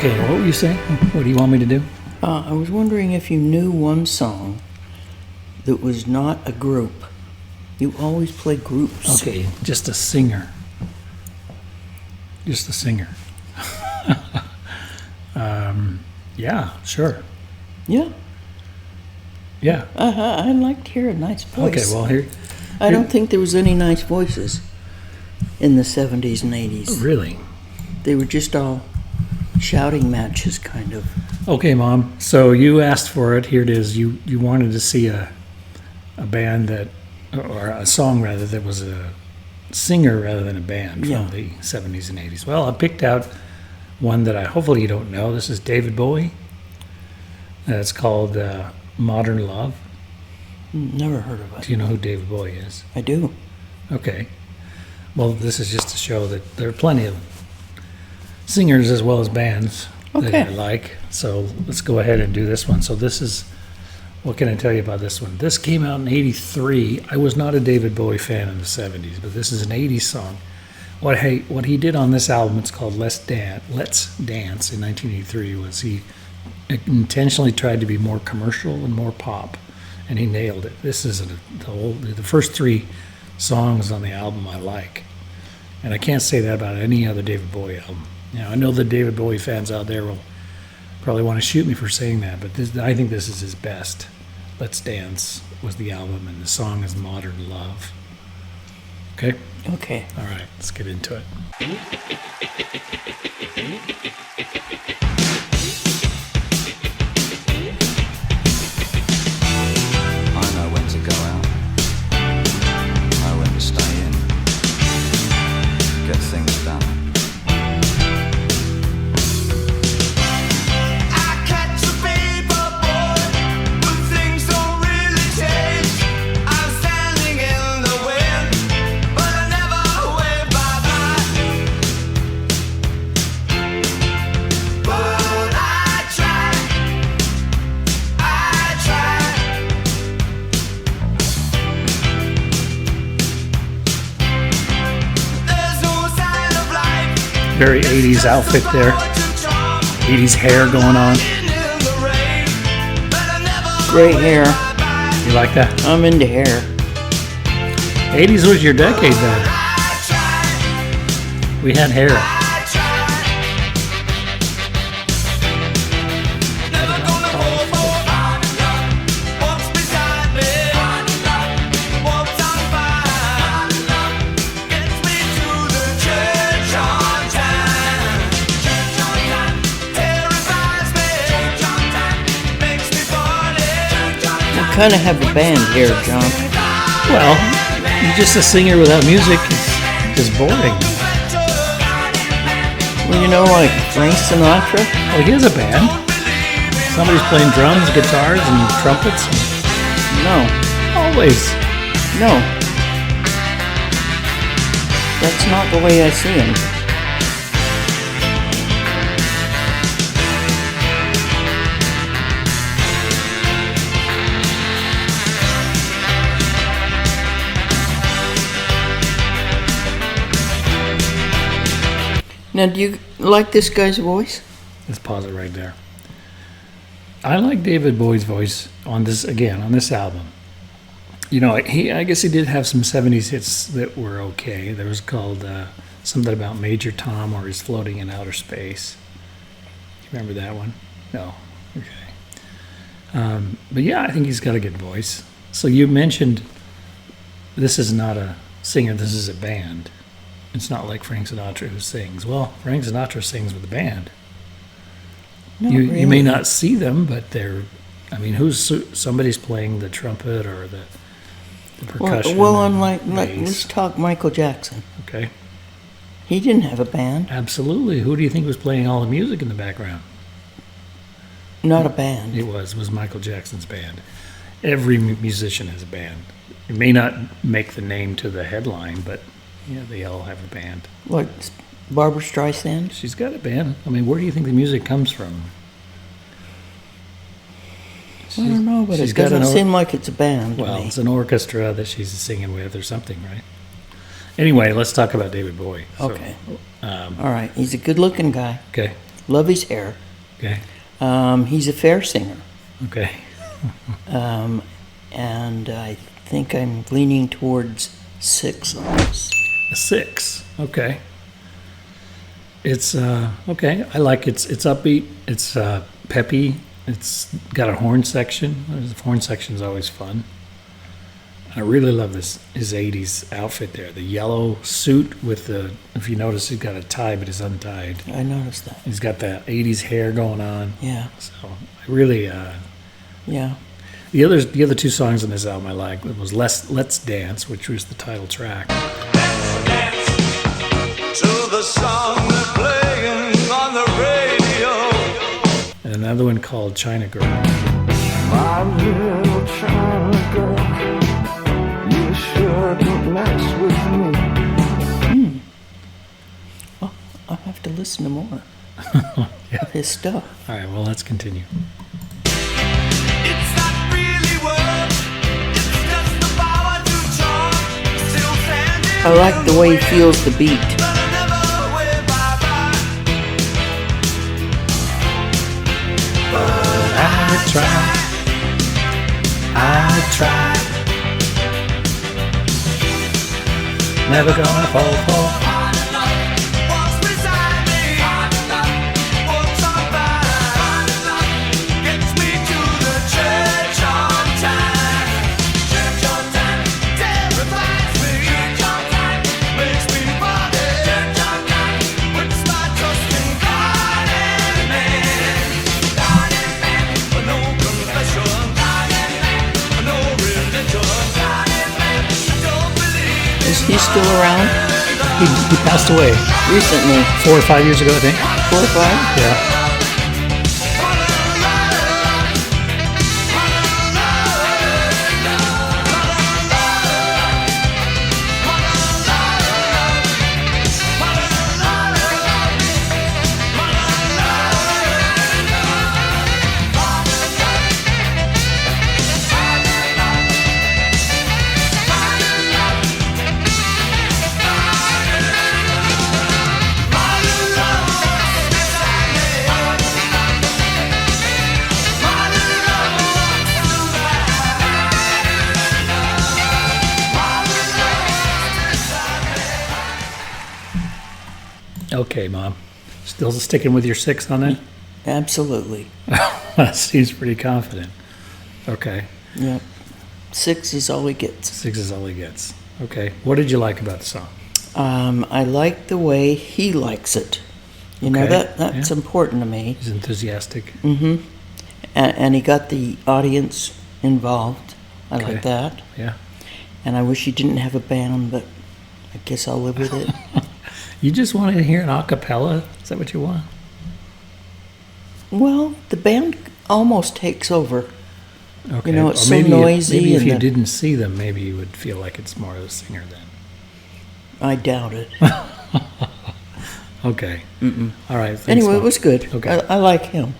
Okay, what were you saying? What do you want me to do? I was wondering if you knew one song that was not a group. You always play groups. Okay, just a singer. Just a singer. Yeah, sure. Yeah. Yeah. I'd like to hear a nice voice. Okay, well, here. I don't think there was any nice voices in the 70s and 80s. Really? They were just all shouting matches, kind of. Okay, Mom. So you asked for it. Here it is. You wanted to see a band that, or a song rather, that was a singer rather than a band from the 70s and 80s. Well, I picked out one that hopefully you don't know. This is David Bowie. It's called Modern Love. Never heard of it. Do you know who David Bowie is? I do. Okay. Well, this is just to show that there are plenty of singers as well as bands that I like. So let's go ahead and do this one. So this is, what can I tell you about this one? This came out in 83. I was not a David Bowie fan in the 70s, but this is an 80s song. What he did on this album, it's called Let's Dance in 1983, was he intentionally tried to be more commercial and more pop, and he nailed it. This is the first three songs on the album I like, and I can't say that about any other David Bowie album. I know the David Bowie fans out there will probably want to shoot me for saying that, but I think this is his best. Let's Dance was the album, and the song is Modern Love. Okay? Okay. All right, let's get into it. I know when to go out, know when to stay in, get things done. Very 80s outfit there. 80s hair going on. Great hair. You like that? I'm into hair. 80s was your decade then. We had hair. You kind of have a band here, John. Well, you're just a singer without music. It's just boring. Well, like Frank Sinatra? Oh, he has a band. Somebody's playing drums, guitars, and trumpets. No. Always. No. That's not the way I see him. Now, do you like this guy's voice? Let's pause it right there. I like David Bowie's voice on this album. I guess he did have some 70s hits that were okay. There was called something about Major Tom, or he's floating in outer space. Remember that one? No. Okay. But yeah, I think he's got a good voice. So you mentioned this is not a singer, this is a band. It's not like Frank Sinatra who sings. Well, Frank Sinatra sings with a band. You may not see them, but somebody's playing the trumpet or the percussion. Well, let's talk Michael Jackson. Okay. He didn't have a band. Absolutely. Who do you think was playing all the music in the background? Not a band. It was Michael Jackson's band. Every musician has a band. It may not make the name to the headline, but they all have a band. What, Barbra Streisand? She's got a band. Where do you think the music comes from? I don't know, but it doesn't seem like it's a band. Well, it's an orchestra that she's singing with or something, right? Anyway, let's talk about David Bowie. Okay. All right. He's a good-looking guy. Okay. Love his hair. Okay. He's a fair singer. Okay. And I think I'm leaning towards 6 on this. A 6. Okay. It's okay. I like it's upbeat. It's peppy. It's got a horn section. The horn section is always fun. I really love his 80s outfit there. The yellow suit with the, if you notice, he's got a tie, but it's untied. I noticed that. He's got that 80s hair going on. Yeah. So I really, Yeah. the other 2 songs on this album I like. It was Let's Dance, which was the title track. Dance to the song they're playing on the radio. And another one called China Girl. My little China girl, you sure don't mess with me. Well, I'll have to listen to more of his stuff. All right, well, let's continue. It's not really work, it's just the power to talk. Still standing I like the way he feels the beat. but I never way bye-bye. I tried. Never gonna fall. Walks beside me, walks on by, gets me to the church on time. Church on time, terrifies me. Church on time, makes me party. Church on time, puts my trust in God and man. God and man, for no confession. God and man, for no religion. God and man, I don't believe Is he still around? He passed away Recently. 4 or 5 years ago, I think. 4 or 5? Yeah. Okay, Mom. Still sticking with your 6 on that? Absolutely. That seems pretty confident. Okay. Yep. 6 is all he gets. 6 is all he gets. Okay. What did you like about the song? I like the way he likes it. You know, Okay, that's yeah. important to me. He's enthusiastic. And he got the audience involved. I Okay. like that. Yeah. And I wish he didn't have a band, but I guess I'll live with it. You just want to hear an a cappella? Is that what you want? Well, the band almost takes over. Okay. You know, it's Or so maybe noisy Maybe if and you the- didn't see them, maybe you would feel like it's more of a singer then. I doubt it. Okay. All right. Thanks, Anyway, it Mom. was good. Okay. I like him.